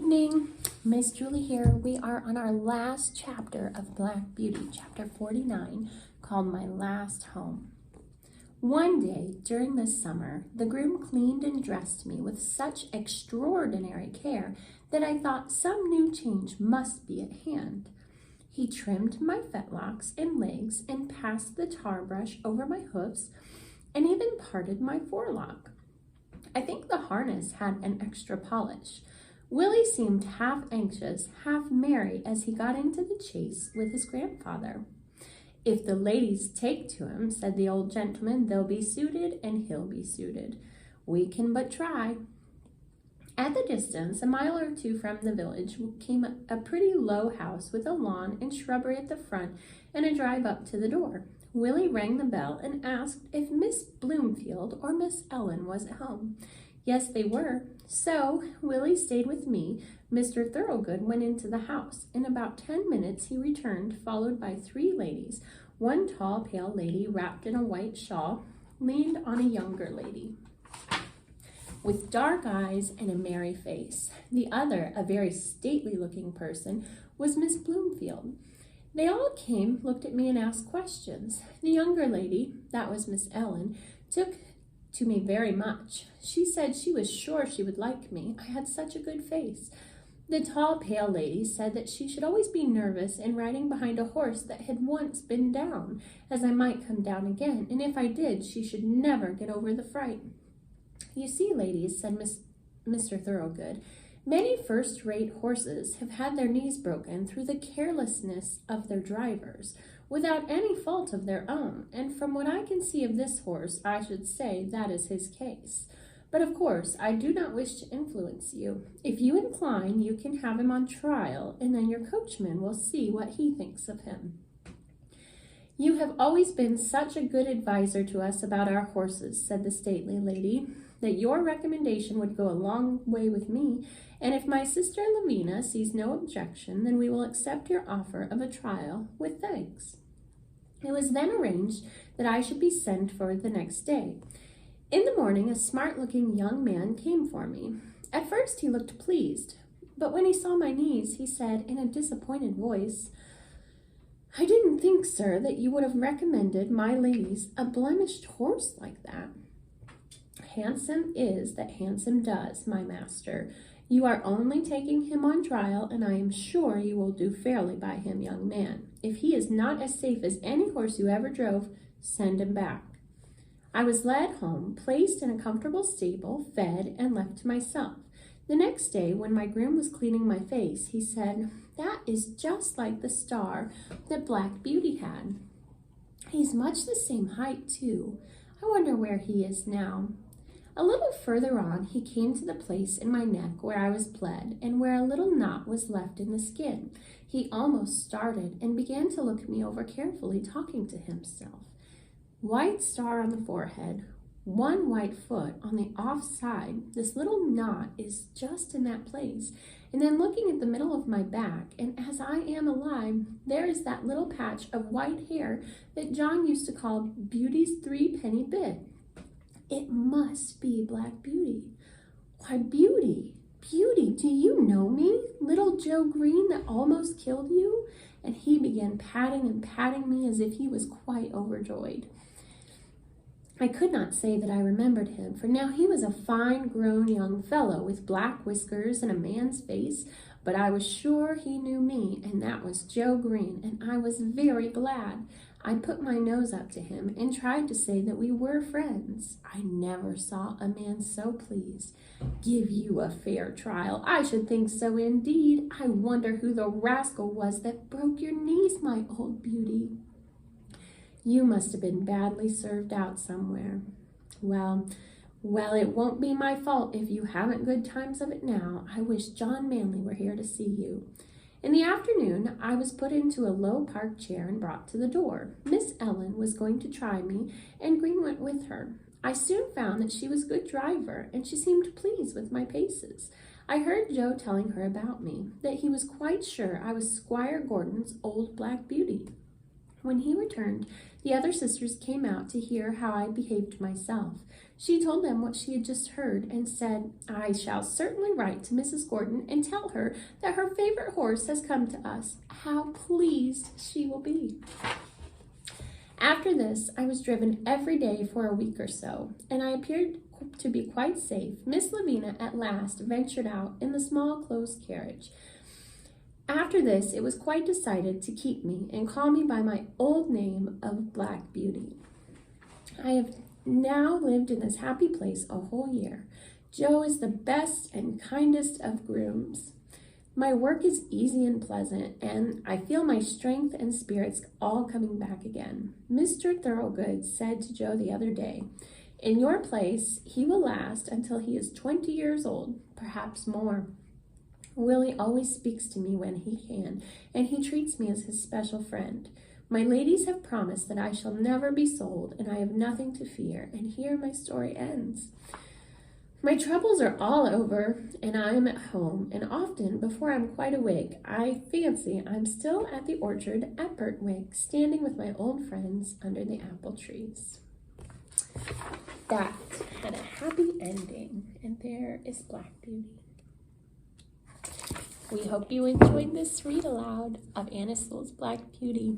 evening, Miss Julie here. We are on our last chapter of Black Beauty, chapter 49, called My Last Home. One day during the summer, the groom cleaned and dressed me with such extraordinary care that I thought some new change must be at hand. He trimmed my fetlocks and legs and passed the tar brush over my hoofs and even parted my forelock. I think the harness had an extra polish. Willie seemed half anxious, half merry as he got into the chaise with his grandfather. "If the ladies take to him," said the old gentleman, "they'll be suited and he'll be suited. We can but try." At the distance, a mile or two from the village, came a pretty low house with a lawn and shrubbery at the front and a drive up to the door. Willie rang the bell and asked if Miss Bloomfield or Miss Ellen was at home. Yes, they were. So Willie stayed with me. Mr. Thoroughgood went into the house. In about 10 minutes he returned, followed by 3 ladies. One tall, pale lady, wrapped in a white shawl, leaned on a younger lady with dark eyes and a merry face. The other, a very stately-looking person, was Miss Bloomfield. They all came, looked at me, and asked questions. The younger lady, that was Miss Ellen, took to me very much. She said she was sure she would like me. I had such a good face. The tall, pale lady said that she should always be nervous in riding behind a horse that had once been down, as I might come down again, and if I did, she should never get over the fright. "You see, ladies," said Mr. Thoroughgood, "many first-rate horses have had their knees broken through the carelessness of their drivers, without any fault of their own, and from what I can see of this horse, I should say that is his case. But of course, I do not wish to influence you. If you incline, you can have him on trial, and then your coachman will see what he thinks of him." "You have always been such a good adviser to us about our horses," said the stately lady, "that your recommendation would go a long way with me, and if my sister Lavina sees no objection, then we will accept your offer of a trial with thanks." It was then arranged that I should be sent for the next day. In the morning, a smart-looking young man came for me. At first he looked pleased, but when he saw my knees, he said in a disappointed voice, "I didn't think, sir, that you would have recommended my ladies a blemished horse like that." "Handsome is that handsome does, my master. You are only taking him on trial, and I am sure you will do fairly by him, young man. If he is not as safe as any horse you ever drove, send him back." I was led home, placed in a comfortable stable, fed, and left to myself. The next day, when my groom was cleaning my face, he said, "That is just like the star that Black Beauty had. He's much the same height, too. I wonder where he is now." A little further on, he came to the place in my neck where I was bled, and where a little knot was left in the skin. He almost started and began to look me over carefully, talking to himself. "White star on the forehead, one white foot on the off side. This little knot is just in that place. And then looking at the middle of my back, and as I am alive, there is that little patch of white hair that John used to call Beauty's 3-penny bit. It must be Black Beauty. Why, Beauty, Beauty, do you know me? Little Joe Green that almost killed you?" And he began patting and patting me as if he was quite overjoyed. I could not say that I remembered him, for now he was a fine-grown young fellow with black whiskers and a man's face, but I was sure he knew me, and that was Joe Green, and I was very glad. I put my nose up to him and tried to say that we were friends. I never saw a man so pleased. "Give you a fair trial? I should think so indeed. I wonder who the rascal was that broke your knees, my old beauty. You must have been badly served out somewhere. Well, it won't be my fault if you haven't good times of it now. I wish John Manley were here to see you." In the afternoon, I was put into a low park chair and brought to the door. Miss Ellen was going to try me, and Green went with her. I soon found that she was a good driver, and she seemed pleased with my paces. I heard Joe telling her about me, that he was quite sure I was Squire Gordon's old Black Beauty. When he returned, the other sisters came out to hear how I behaved myself. She told them what she had just heard and said, "I shall certainly write to Mrs. Gordon and tell her that her favorite horse has come to us. How pleased she will be." After this, I was driven every day for a week or so, and I appeared to be quite safe. Miss Lavina at last ventured out in the small closed carriage. After this, it was quite decided to keep me and call me by my old name of Black Beauty. I have now lived in this happy place a whole year. Joe is the best and kindest of grooms. My work is easy and pleasant, and I feel my strength and spirits all coming back again. Mr. Thoroughgood said to Joe the other day, "In your place, he will last until he is 20 years old, perhaps more." Willie always speaks to me when he can, and he treats me as his special friend. My ladies have promised that I shall never be sold, and I have nothing to fear, and here my story ends. My troubles are all over, and I am at home, and often, before I'm quite awake, I fancy I'm still at the orchard at Birtwick, standing with my old friends under the apple trees. That had a happy ending, and there is Black Beauty. We hope you enjoyed this read aloud of Anna Sewell's Black Beauty.